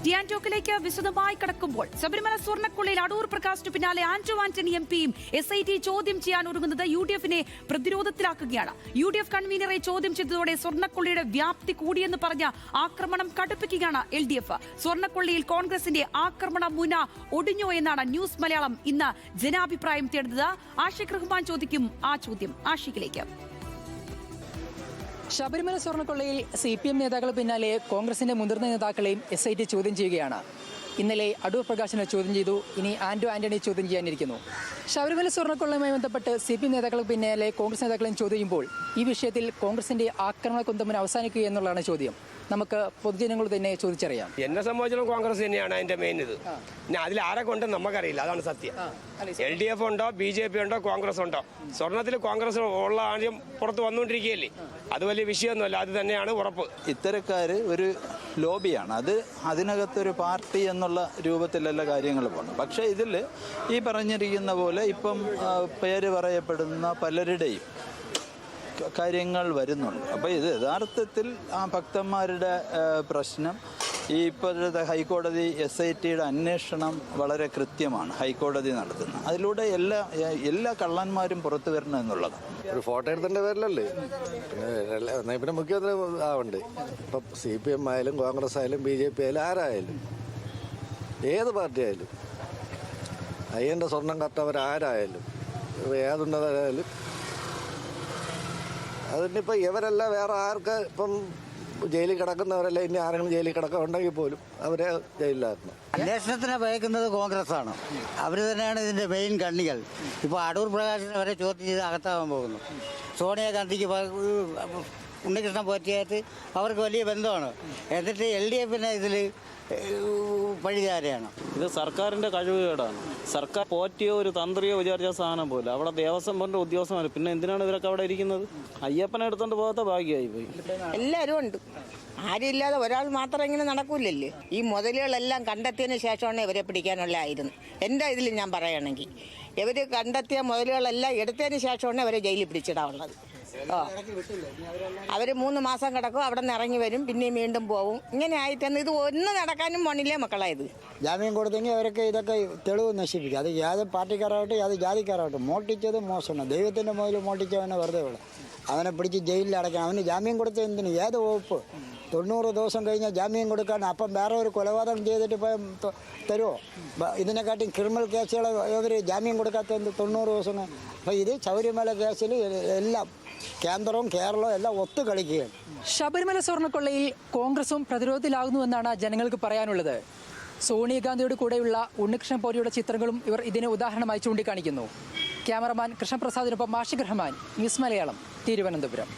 ടിയാൻ ടോക്കിലേക്ക് വിശദമായി കടക്കുമ്പോൾ ശബരിമല സ്വർണ്ണക്കൊള്ളയിൽ അടൂർ പ്രകാശിന് പിന്നാലെ ആന്റോ ആന്റണി എംപിയും SIT ചോദ്യം ചെയ്യാൻ ഒരുങ്ങുന്നത് UDF-നെ പ്രതിരോധത്തിലാക്കുകയാണ്. UDF കൺവീനറെ ചോദ്യം ചെയ്തതോടെ സ്വർണ്ണക്കൊള്ളയുടെ വ്യാപ്തി കൂടിയെന്ന് പറഞ്ഞ ആക്രമണം കടുപ്പിക്കുകയാണ് LDF. സ്വർണ്ണക്കൊള്ളയിൽ കോൺഗ്രസിന്റെ ആക്രമണ മുന ഒടിഞ്ഞോ എന്നാണ് ന്യൂസ് മലയാളം ഇന്ന് ജനാഭിപ്രായം തേടുന്നത്. ആഷിഖ് റഹ്മാൻ ചോദിക്കും ആ ചോദ്യം. ആഷിഖിലേക്ക്. ശബരിമല സ്വർണ്ണക്കൊള്ളയിൽ CPM നേതാക്കൾ പിന്നാലെ കോൺഗ്രസിന്റെ മുതിർന്ന നേതാക്കളെയും SIT ചോദ്യം ചെയ്യുകയാണ്. ഇന്നലെ അടൂർ പ്രകാശിനെ ചോദ്യം ചെയ്തു. ഇനി ആന്റോ ആന്റണി ചോദ്യം ചെയ്യാനിരിക്കുന്നു. ശബരിമല സ്വർണ്ണക്കൊള്ളയുമായി ബന്ധപ്പെട്ട് CPM നേതാക്കൾക്ക് പിന്നാലെ കോൺഗ്രസ് നേതാക്കളെയും ചോദ്യം ചെയ്യുമ്പോൾ ഈ വിഷയത്തിൽ കോൺഗ്രസിന്റെ ആക്രമണ കുന്തമിന് അവസാനിക്കുക എന്നുള്ളതാണ് ചോദ്യം. നമുക്ക് പൊതുജനങ്ങൾ തന്നെ ചോദിച്ചറിയാം. എന്നെ സംബന്ധിച്ചിടത്തോളം കോൺഗ്രസ് തന്നെയാണ് അതിന്റെ മെയിൻ ഇത്. അതിൽ ആരെ കൊണ്ട് നമുക്കറിയില്ല, അതാണ് സത്യം. LDF ഉണ്ടോ, BJP ഉണ്ടോ, കോൺഗ്രസ് ഉണ്ടോ? സ്വർണത്തിൽ കോൺഗ്രസ് ഉള്ള ആദ്യം പുറത്ത് വന്നുകൊണ്ടിരിക്കുകയല്ലേ. അത് വലിയ വിഷയമൊന്നുമല്ല, അത് തന്നെയാണ് ഉറപ്പ്. ഇത്തരക്കാർ ഒരു ലോബിയാണ്. അതിനകത്തൊരു പാർട്ടി എന്നുള്ള രൂപത്തിലല്ല കാര്യങ്ങൾ പോകുന്നത്. പക്ഷേ ഇതിൽ ഈ പറഞ്ഞിരിക്കുന്ന പോലെ ഇപ്പം പേര് പറയപ്പെടുന്ന പലരുടെയും കാര്യങ്ങൾ വരുന്നുണ്ട്. അപ്പോൾ ഇത് യഥാർത്ഥത്തിൽ ആ ഭക്തന്മാരുടെ പ്രശ്നം ഈ ഇപ്പോഴത്തെ ഹൈക്കോടതി SITയുടെ അന്വേഷണം വളരെ കൃത്യമാണ് ഹൈക്കോടതി നടത്തുന്നത്. അതിലൂടെ എല്ലാ കള്ളന്മാരും പുറത്തു വരണം എന്നുള്ളതാണ്. ഒരു ഫോട്ടോ എടുത്തതിൻ്റെ പേരിലല്ലേ പിന്നെ മുഖ്യമന്ത്രി ആവണ്ട്. ഇപ്പം CPM ആയാലും കോൺഗ്രസ് ആയാലും BJP ആയാലും ആരായാലും ഏത് പാർട്ടി ആയാലും അയ്യൻ്റെ സ്വർണം കട്ടവരാരായാലും ഏതുണ്ടതായാലും അതിനിപ്പോൾ ഇവരല്ല വേറെ ആർക്ക് ഇപ്പം ജയിലിൽ കിടക്കുന്നവരല്ല ഇനി ആരെങ്കിലും ജയിലിൽ കിടക്കുന്നുണ്ടെങ്കിൽ പോലും അവരെ ജയിലിലാക്കണം. അന്വേഷണത്തിനെ ഭയക്കുന്നത് കോൺഗ്രസ്സാണ്. അവർ തന്നെയാണ് ഇതിൻ്റെ മെയിൻ കണ്ണികൾ. ഇപ്പോൾ അടൂർ പ്രകാശിനെ വരെ ചോദ്യം ചെയ്ത് അകത്താകാൻ പോകുന്നു. സോണിയാഗാന്ധിക്ക് ഉണ്ണികൃഷ്ണൻ പോറ്റിയായിട്ട് അവർക്ക് വലിയ ബന്ധമാണ്. എന്നിട്ട് LDF-നെ ഇതിൽ പഴിചാരെയാണ്. ഇത് സർക്കാരിൻ്റെ കഴിവുകേടാണ്. സർക്കാർ പോറ്റിയോ ഒരു തന്ത്രിയോ വിചാരിച്ച സാധനം പോലെ അവിടെ ദേവസ്വം ബോർഡിൻ്റെ ഉദ്യോഗസ്ഥന്മാർ. പിന്നെ എന്തിനാണ് ഇവരൊക്കെ അവിടെ ഇരിക്കുന്നത്? അയ്യപ്പനെ എടുത്തോണ്ട് പോകാത്ത ഭാഗ്യമായി പോയി. എല്ലാവരും ഉണ്ട്. ആരുമില്ലാതെ ഒരാൾ മാത്രം ഇങ്ങനെ നടക്കൂലല്ലേ. ഈ മുതലുകളെല്ലാം കണ്ടെത്തിയതിന് ശേഷമാണ് ഇവരെ പിടിക്കാനുള്ളതായിരുന്നു. എൻ്റെ ഇതിൽ ഞാൻ പറയുകയാണെങ്കിൽ ഇവർ കണ്ടെത്തിയ മുതലുകളെല്ലാം എടുത്തതിന് ശേഷമാണ് ഇവരെ ജയിലിൽ പിടിച്ചിടാനുള്ളത്. അവർ 3 മാസം കിടക്കും, അവിടെ നിന്ന് ഇറങ്ങി വരും, പിന്നെയും വീണ്ടും പോവും. ഇങ്ങനെ ആയിട്ടാണ് ഇത് ഒന്നും നടക്കാനും പോണില്ലേ മക്കളായത്. ജാമ്യം കൊടുത്തെങ്കിൽ അവരൊക്കെ ഇതൊക്കെ തെളിവ് നശിപ്പിക്കും. അത് യാത് പാർട്ടിക്കാരാവട്ടെ യാത് ജാതിക്കാരാവട്ടെ. മോട്ടിച്ചത് മോശമാണ്. ദൈവത്തിൻ്റെ മുതൽ മോട്ടിച്ചവനെ വെറുതെ വിടാം. അവനെ പിടിച്ച് ജയിലിൽ അടയ്ക്കണം. അവന് ജാമ്യം കൊടുത്ത എന്തിന്? ഏത് വകുപ്പ്? 90 ദിവസം കഴിഞ്ഞാൽ ജാമ്യം കൊടുക്കാൻ. അപ്പം വേറെ ഒരു കൊലപാതകം ചെയ്തിട്ട് ഇപ്പം തരുമോ? ഇതിനെക്കാട്ടി ക്രിമിനൽ കേസുകൾ ഇവർ ജാമ്യം കൊടുക്കാത്ത 90 ദിവസം. അപ്പോൾ ഇത് ശബരിമല കേസിൽ എല്ലാം കേന്ദ്രവും കേരളവും എല്ലാം ഒത്തു കളിക്കുകയാണ്. ശബരിമല സ്വർണ്ണക്കൊള്ളയിൽ കോൺഗ്രസും പ്രതിരോധത്തിലാകുന്നുവെന്നാണ് ജനങ്ങൾക്ക് പറയാനുള്ളത്. സോണിയാഗാന്ധിയുടെ കൂടെയുള്ള ഉണ്ണികൃഷ്ണൻ പോറ്റിയുടെ ചിത്രങ്ങളും ഇവർ ഇതിന് ഉദാഹരണമായി ചൂണ്ടിക്കാണിക്കുന്നു. ക്യാമറമാൻ കൃഷ്ണപ്രസാദിനൊപ്പം ആഷിഖ് റഹ്മാൻ, ന്യൂസ് മലയാളം, തിരുവനന്തപുരം.